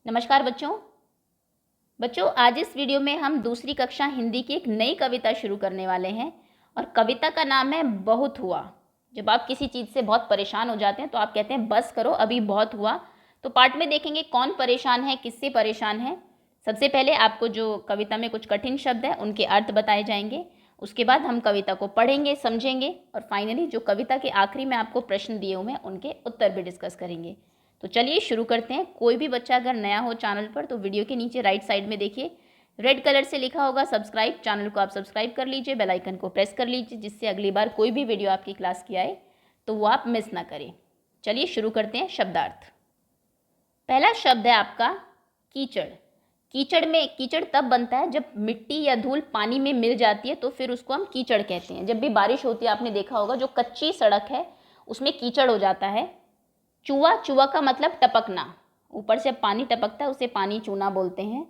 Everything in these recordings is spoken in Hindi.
नमस्कार बच्चों। आज इस वीडियो में हम दूसरी कक्षा हिंदी की एक नई कविता शुरू करने वाले हैं और कविता का नाम है बहुत हुआ। जब आप किसी चीज़ से बहुत परेशान हो जाते हैं तो आप कहते हैं बस करो, अभी बहुत हुआ। तो पार्ट में देखेंगे कौन परेशान है, किससे परेशान है। सबसे पहले आपको जो कविता में कुछ कठिन शब्द है उनके अर्थ बताए जाएंगे। उसके बाद हम कविता को पढ़ेंगे, समझेंगे और फाइनली जो कविता के आखिरी में आपको प्रश्न दिए हुए हैं उनके उत्तर भी डिस्कस करेंगे। तो चलिए शुरू करते हैं। कोई भी बच्चा अगर नया हो चैनल पर तो वीडियो के नीचे राइट साइड में देखिए रेड कलर से लिखा होगा सब्सक्राइब। चैनल को आप सब्सक्राइब कर लीजिए, बेल आइकन को प्रेस कर लीजिए, जिससे अगली बार कोई भी वीडियो आपकी क्लास की आए तो वो आप मिस ना करें। चलिए शुरू करते हैं। शब्दार्थ। पहला शब्द है आपका कीचड़। कीचड़ तब बनता है जब मिट्टी या धूल पानी में मिल जाती है तो फिर उसको हम कीचड़ कहते हैं। जब भी बारिश होती है आपने देखा होगा जो कच्ची सड़क है उसमें कीचड़ हो जाता है। चूआ का मतलब टपकना, ऊपर से पानी टपकता है उसे पानी चूना बोलते हैं।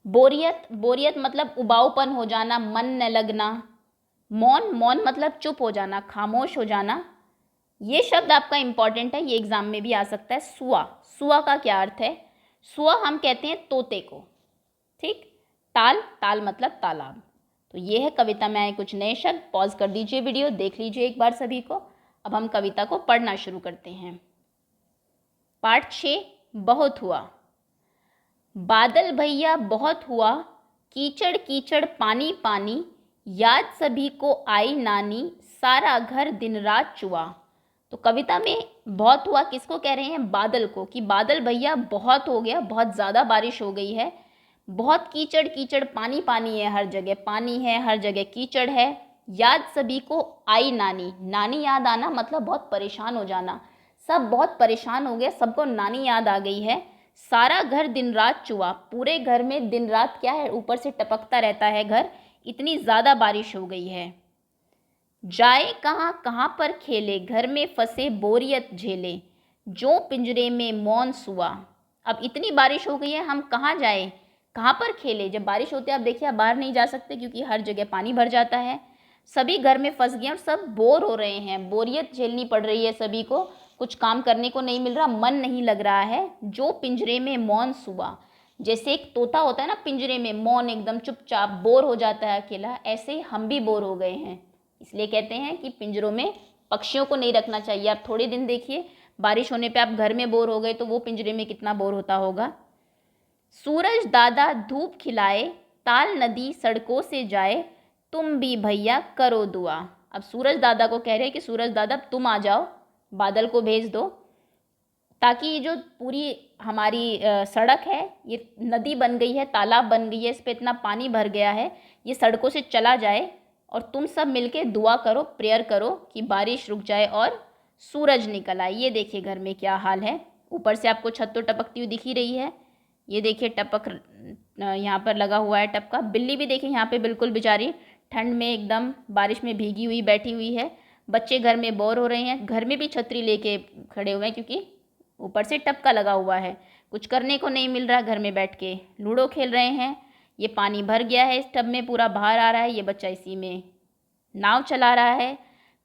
बोरियत मतलब उबाऊपन हो जाना, मन न लगना। मौन मतलब चुप हो जाना, खामोश हो जाना। ये शब्द आपका इंपॉर्टेंट है, ये एग्जाम में भी आ सकता है। सुआ का क्या अर्थ है? सुआ हम कहते हैं तोते को। ठीक। ताल मतलब तालाब। तो ये है कविता में आए कुछ नए शब्द। पॉज कर दीजिए वीडियो, देख लीजिए एक बार सभी को। अब हम कविता को पढ़ना शुरू करते हैं। पार्ट 6 बहुत हुआ। बादल भैया बहुत हुआ, कीचड़ कीचड़ पानी पानी, याद सभी को आई नानी, सारा घर दिन रात चुआ। तो कविता में बहुत हुआ किसको कह रहे हैं? बादल को, कि बादल भैया बहुत हो गया, बहुत ज़्यादा बारिश हो गई है। बहुत कीचड़ कीचड़ पानी पानी है, हर जगह पानी है, हर जगह कीचड़ है। याद सभी को आई नानी, नानी याद आना मतलब बहुत परेशान हो जाना। सब बहुत परेशान हो गए, सबको नानी याद आ गई है। सारा घर दिन रात चुआ, पूरे घर में दिन रात क्या है, ऊपर से टपकता रहता है घर, इतनी ज़्यादा बारिश हो गई है। जाए कहाँ कहाँ पर खेले, घर में फंसे बोरियत झेले, जो पिंजरे में मौन सुआ। अब इतनी बारिश हो गई है, हम कहाँ जाए, कहाँ पर खेले? जब बारिश होती है आप देखिए आप बाहर नहीं जा सकते क्योंकि हर जगह पानी भर जाता है। सभी घर में फंस गए और सब बोर हो रहे हैं, बोरियत झेलनी पड़ रही है सभी को, कुछ काम करने को नहीं मिल रहा, मन नहीं लग रहा है। जो पिंजरे में मौन सुआ, जैसे एक तोता होता है ना पिंजरे में, मौन एकदम चुपचाप बोर हो जाता है अकेला, ऐसे हम भी बोर हो गए हैं। इसलिए कहते हैं कि पिंजरों में पक्षियों को नहीं रखना चाहिए। आप थोड़े दिन देखिए बारिश होने पे आप घर में बोर हो गए तो वो पिंजरे में कितना बोर होता होगा। सूरज दादा धूप खिलाए, ताल नदी सड़कों से जाए, तुम भी भैया करो दुआ। अब सूरज दादा को कह रहे हैं कि सूरज दादा तुम आ जाओ, बादल को भेज दो, ताकि ये जो पूरी हमारी सड़क है ये नदी बन गई है, तालाब बन गई है, इस पे इतना पानी भर गया है, ये सड़कों से चला जाए और तुम सब मिलके दुआ करो, प्रेयर करो कि बारिश रुक जाए और सूरज निकल आए। ये देखिए घर में क्या हाल है, ऊपर से आपको छत तो टपकती हुई दिख ही रही है। ये देखिए टपक यहाँ पर लगा हुआ है टपका। बिल्ली भी देखिए यहाँ पे बिल्कुल बेचारी ठंड में एकदम बारिश में भीगी हुई बैठी हुई है। बच्चे घर में बोर हो रहे हैं, घर में भी छतरी लेके खड़े हुए हैं क्योंकि ऊपर से टपका लगा हुआ है, कुछ करने को नहीं मिल रहा, घर में बैठ के लूडो खेल रहे हैं। ये पानी भर गया है इस टब में, पूरा बाहर आ रहा है, ये बच्चा इसी में नाव चला रहा है।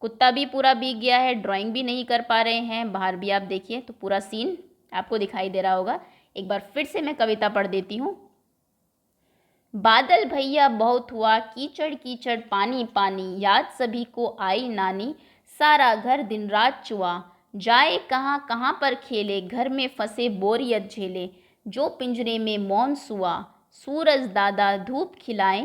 कुत्ता भी पूरा भीग गया है, ड्राइंग भी नहीं कर पा रहे हैं। बाहर भी आप देखिए तो पूरा सीन आपको दिखाई दे रहा होगा। एक बार फिर से मैं कविता पढ़ देती हूँ। बादल भैया बहुत हुआ, कीचड़ कीचड़ पानी पानी, याद सभी को आई नानी, सारा घर दिन रात चुआ। जाए कहाँ कहाँ पर खेले, घर में फंसे बोरियत झेले, जो पिंजरे में मौन सुआ। सूरज दादा धूप खिलाए,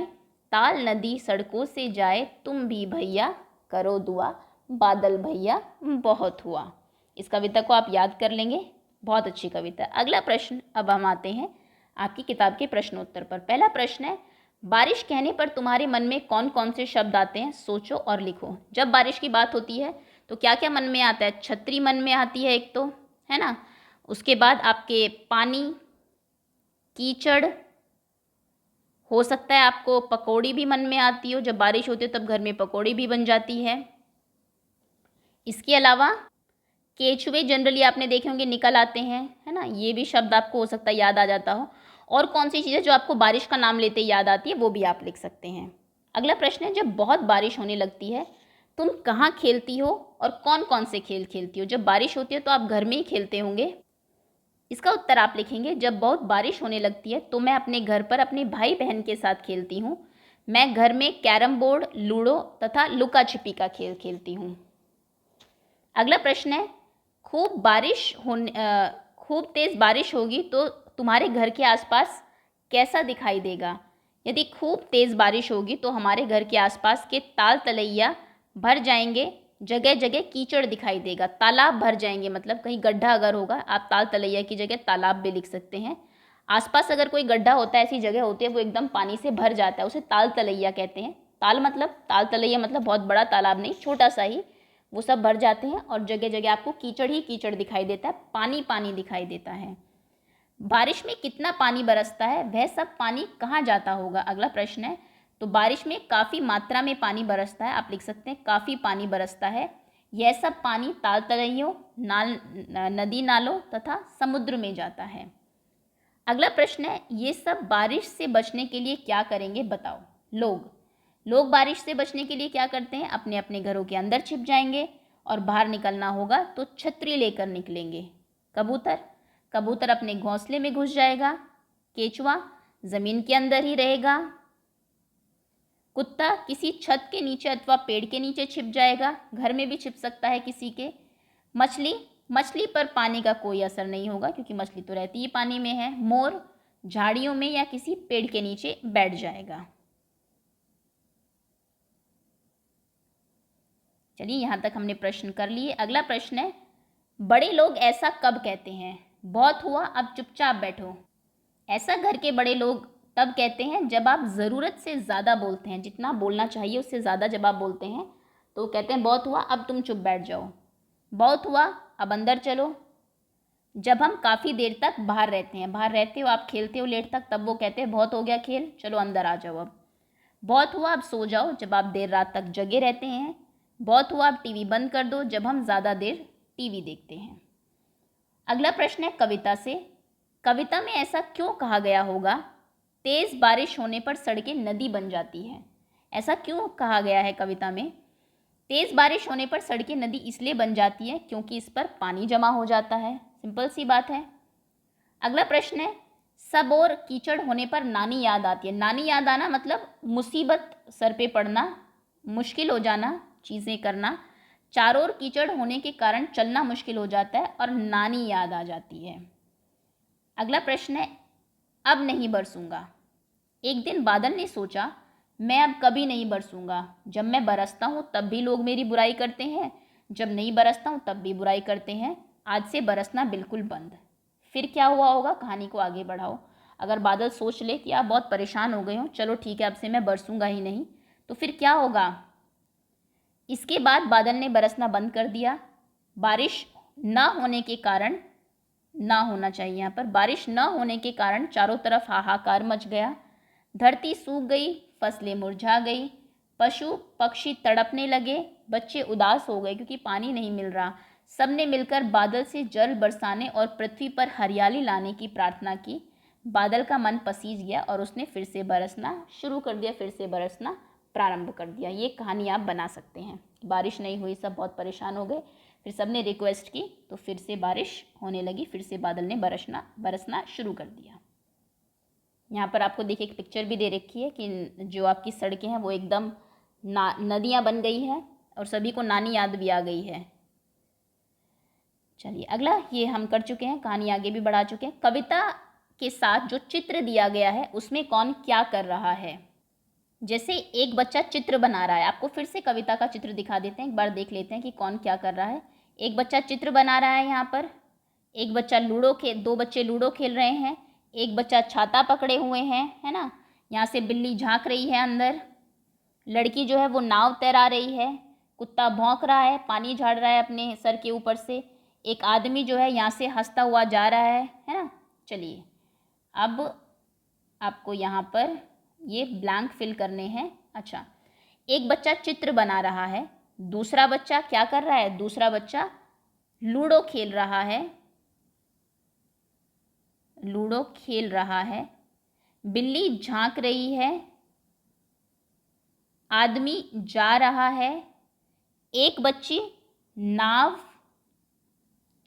ताल नदी सड़कों से जाए, तुम भी भैया करो दुआ। बादल भैया बहुत हुआ। इस कविता को आप याद कर लेंगे, बहुत अच्छी कविता। अगला प्रश्न अब हम आते हैं आपकी किताब के प्रश्नोत्तर पर। पहला प्रश्न है, बारिश कहने पर तुम्हारे मन में कौन कौन से शब्द आते हैं, सोचो और लिखो। जब बारिश की बात होती है तो क्या क्या मन में आता है? छतरी मन में आती है एक तो, है ना। उसके बाद आपके पानी, कीचड़, हो सकता है आपको पकौड़ी भी मन में आती हो, जब बारिश होती है तब घर में पकौड़ी भी बन जाती है। इसके अलावा केचुए जनरली आपने देखे होंगे निकल आते हैं, है ना, ये भी शब्द आपको हो सकता है याद आ जाता हो। और कौन सी चीज़ें जो आपको बारिश का नाम लेते याद आती है वो भी आप लिख सकते हैं। अगला प्रश्न है, जब बहुत बारिश होने लगती है तुम कहाँ खेलती हो और कौन कौन से खेल खेलती हो? जब बारिश होती है तो आप घर में ही खेलते होंगे। इसका उत्तर आप लिखेंगे, जब बहुत बारिश होने लगती है तो मैं अपने घर पर अपने भाई बहन के साथ खेलती हूँ। मैं घर में कैरम बोर्ड, लूडो तथा लुका छिपी का खेल खेलती हूँ। अगला प्रश्न है, खूब तेज़ बारिश होगी तो तुम्हारे घर के आसपास कैसा दिखाई देगा? यदि खूब तेज़ बारिश होगी तो हमारे घर के आसपास के ताल तलैया भर जाएंगे, जगह जगह कीचड़ दिखाई देगा। तालाब भर जाएंगे मतलब कहीं गड्ढा अगर होगा, आप ताल तलैया की जगह तालाब भी लिख सकते हैं। आसपास अगर कोई गड्ढा होता है, ऐसी जगह होती है वो एकदम पानी से भर जाता है, उसे ताल तलैया कहते हैं। ताल तलैया मतलब बहुत बड़ा तालाब नहीं, छोटा सा ही, वो सब भर जाते हैं और जगह जगह आपको कीचड़ ही कीचड़ दिखाई देता है, पानी पानी दिखाई देता है। बारिश में कितना पानी बरसता है, वह सब पानी कहाँ जाता होगा? अगला प्रश्न है। तो बारिश में काफ़ी मात्रा में पानी बरसता है, आप लिख सकते हैं काफ़ी पानी बरसता है। यह सब पानी ताल तलैयों, नदी नालों तथा समुद्र में जाता है। अगला प्रश्न है, ये सब बारिश से बचने के लिए क्या करेंगे बताओ? लोग बारिश से बचने के लिए क्या करते हैं? अपने अपने घरों के अंदर छिप जाएंगे और बाहर निकलना होगा तो छतरी लेकर निकलेंगे। कबूतर अपने घोंसले में घुस जाएगा। केचुआ ज़मीन के अंदर ही रहेगा। कुत्ता किसी छत के नीचे अथवा पेड़ के नीचे छिप जाएगा, घर में भी छिप सकता है किसी के। मछली पर पानी का कोई असर नहीं होगा क्योंकि मछली तो रहती ही पानी में है। मोर झाड़ियों में या किसी पेड़ के नीचे बैठ जाएगा। चलिए, यहाँ तक हमने प्रश्न कर लिए। अगला प्रश्न है, बड़े लोग ऐसा कब कहते हैं? बहुत हुआ, अब चुपचाप बैठो। ऐसा घर के बड़े लोग तब कहते हैं जब आप ज़रूरत से ज़्यादा बोलते हैं, जितना बोलना चाहिए उससे ज़्यादा जब आप बोलते हैं तो कहते हैं बहुत हुआ, अब तुम चुप बैठ जाओ। बहुत हुआ, अब अंदर चलो। जब हम काफ़ी देर तक बाहर रहते हो, आप खेलते हो लेट तक, तब वो कहते हैं बहुत हो गया खेल, चलो अंदर आ जाओ अब। बहुत हुआ, अब सो जाओ, जब आप देर रात तक जगे रहते हैं। बहुत हुआ, अब टीवी बंद कर दो, जब हम ज़्यादा देर टीवी देखते हैं। अगला प्रश्न है कविता से। कविता में ऐसा क्यों कहा गया होगा, तेज़ बारिश होने पर सड़कें नदी बन जाती हैं? ऐसा क्यों कहा गया है कविता में? तेज़ बारिश होने पर सड़कें नदी इसलिए बन जाती है क्योंकि इस पर पानी जमा हो जाता है। सिंपल सी बात है। अगला प्रश्न है, सब और कीचड़ होने पर नानी याद आती है। नानी याद आना मतलब मुसीबत सर पे पड़ना, मुश्किल हो जाना, चीज़ें करना। चारों ओर कीचड़ होने के कारण चलना मुश्किल हो जाता है और नानी याद आ जाती है। अगला प्रश्न है, अब नहीं बरसूंगा। एक दिन बादल ने सोचा, मैं अब कभी नहीं बरसूंगा। जब मैं बरसता हूँ तब भी लोग मेरी बुराई करते हैं, जब नहीं बरसता हूँ तब भी बुराई करते हैं। आज से बरसना बिल्कुल बंद। फिर क्या हुआ होगा, कहानी को आगे बढ़ाओ। अगर बादल सोच ले कि आप बहुत परेशान हो गए हो, चलो ठीक है अब से मैं बरसूंगा ही नहीं, तो फिर क्या होगा? इसके बाद बादल ने बरसना बंद कर दिया। बारिश ना होने के कारण, ना होना चाहिए यहाँ पर, बारिश न होने के कारण चारों तरफ हाहाकार मच गया। धरती सूख गई, फसलें मुरझा गई, पशु पक्षी तड़पने लगे, बच्चे उदास हो गए क्योंकि पानी नहीं मिल रहा। सबने मिलकर बादल से जल बरसाने और पृथ्वी पर हरियाली लाने की प्रार्थना की। बादल का मन पसीज गया और उसने फिर से बरसना शुरू कर दिया, फिर से बरसना प्रारंभ कर दिया। ये कहानी आप बना सकते हैं। बारिश नहीं हुई, सब बहुत परेशान हो गए, फिर सब ने रिक्वेस्ट की तो फिर से बारिश होने लगी, फिर से बादल ने बरसना शुरू कर दिया। यहाँ पर आपको देखिए एक पिक्चर भी दे रखी है कि जो आपकी सड़कें हैं वो एकदम नदियाँ बन गई हैं और सभी को नानी याद भी आ गई है। चलिए अगला, ये हम कर चुके हैं, कहानी आगे भी बढ़ा चुके हैं। कविता के साथ जो चित्र दिया गया है उसमें कौन क्या कर रहा है? जैसे एक बच्चा चित्र बना रहा है, आपको फिर से कविता का चित्र दिखा देते हैं, एक बार देख लेते हैं कि कौन क्या कर रहा है। एक बच्चा चित्र बना रहा है यहाँ पर, एक बच्चा दो बच्चे लूडो खेल रहे हैं, एक बच्चा छाता पकड़े हुए हैं, है ना। यहाँ से बिल्ली झांक रही है अंदर, लड़की जो है वो नाव तैरा रही है, कुत्ता भौंक रहा है, पानी झाड़ रहा है अपने सर के ऊपर से, एक आदमी जो है यहाँ से हंसता हुआ जा रहा है ना। चलिए अब आपको यहाँ पर ये ब्लैंक फिल करने हैं। अच्छा, एक बच्चा चित्र बना रहा है, दूसरा बच्चा क्या कर रहा है? दूसरा बच्चा लूडो खेल रहा है, बिल्ली झांक रही है, आदमी जा रहा है, एक बच्ची नाव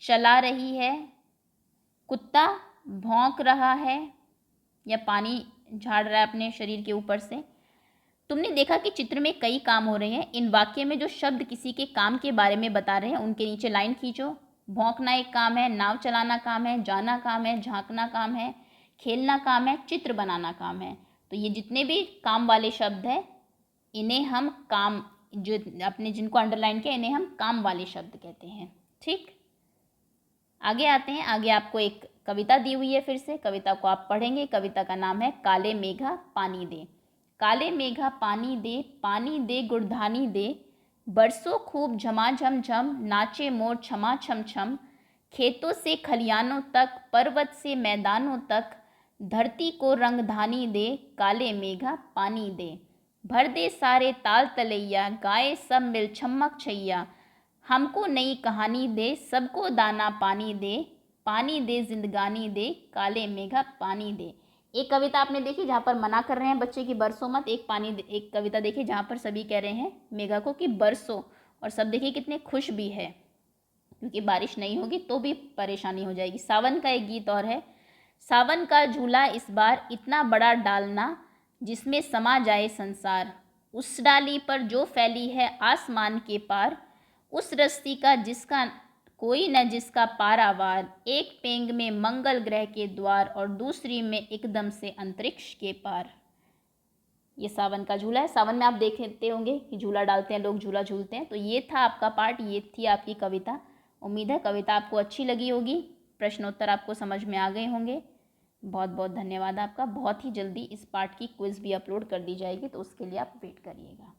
चला रही है, कुत्ता भौंक रहा है या पानी झाड़ रहा है अपने शरीर के ऊपर से। तुमने देखा कि चित्र में कई काम हो रहे हैं। इन वाक्य में जो शब्द किसी के काम के बारे में बता रहे हैं उनके नीचे लाइन खींचो। भौंकना एक काम है, नाव चलाना काम है, जाना काम है, झांकना काम है, खेलना काम है, चित्र बनाना काम है। तो ये जितने भी काम वाले शब्द हैं इन्हें हम काम, जो अपने जिनको अंडरलाइन किया इन्हें हम काम वाले शब्द कहते हैं। ठीक, आगे आते हैं। आगे आपको एक कविता दी हुई है, फिर से कविता को आप पढ़ेंगे। कविता का नाम है काले मेघा पानी दे। काले मेघा पानी दे गुड़धानी दे, बरसों खूब झमाझम झम, नाचे मोर छमा छम छम, खेतों से खलियानों तक, पर्वत से मैदानों तक, धरती को रंगधानी दे, काले मेघा पानी दे, भर दे सारे ताल तलैया, गाए सब मिल छमक छैया, हमको नई कहानी दे, सबको दाना पानी दे जिंदगानी दे, काले मेघा पानी दे। एक कविता आपने देखी जहाँ पर मना कर रहे हैं बच्चे की बरसों मत। एक कविता देखी जहाँ पर सभी कह रहे हैं मेघा को कि बरसों, और सब देखिए कितने खुश भी है क्योंकि बारिश नहीं होगी तो भी परेशानी हो जाएगी। सावन का एक गीत और है, सावन का झूला इस बार इतना बड़ा डालना, जिसमें समा जाए संसार, उस डाली पर जो फैली है आसमान के पार, उस रस्सी का जिसका कोई न जिसका पारावार, एक पेंग में मंगल ग्रह के द्वार और दूसरी में एकदम से अंतरिक्ष के पार। ये सावन का झूला है। सावन में आप देखते होंगे कि झूला डालते हैं लोग, झूला झूलते हैं। तो ये था आपका पार्ट, ये थी आपकी कविता। उम्मीद है कविता आपको अच्छी लगी होगी, प्रश्नोत्तर आपको समझ में आ गए होंगे। बहुत बहुत धन्यवाद आपका। बहुत ही जल्दी इस पार्ट की क्विज़ भी अपलोड कर दी जाएगी, तो उसके लिए आप वेट करिएगा।